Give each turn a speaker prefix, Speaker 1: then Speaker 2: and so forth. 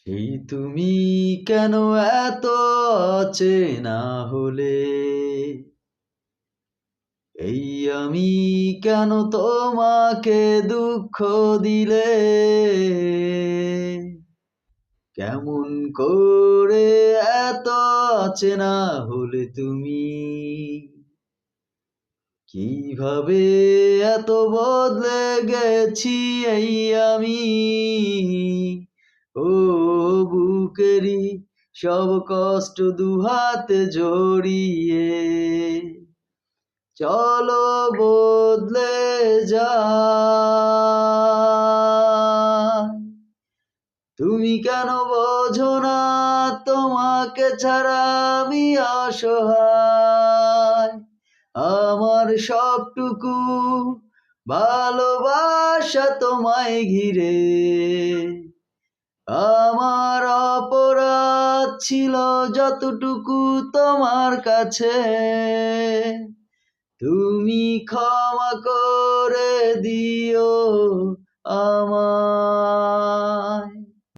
Speaker 1: সেই তুমি কেন এত অচেনা হলে, এই আমি কেন তোমাকে দুঃখ দিলে, কেমন করে এত অচেনা হলে তুমি, কিভাবে এত বদলে গেছি এই আমি। ও বুকেরই সব কষ্ট দুহাতে জড়িয়ে চলো বদলে যাই। তুমি কেন বোঝো না তোমাকে ছাড়া আমি অসহায়, আমার সবটুকু ভালোবাসা তোমায় ঘিরে। আমার অপরাধ ছিল যতটুকু তোমার কাছে, তুমি ক্ষমা করে দিও আমায়।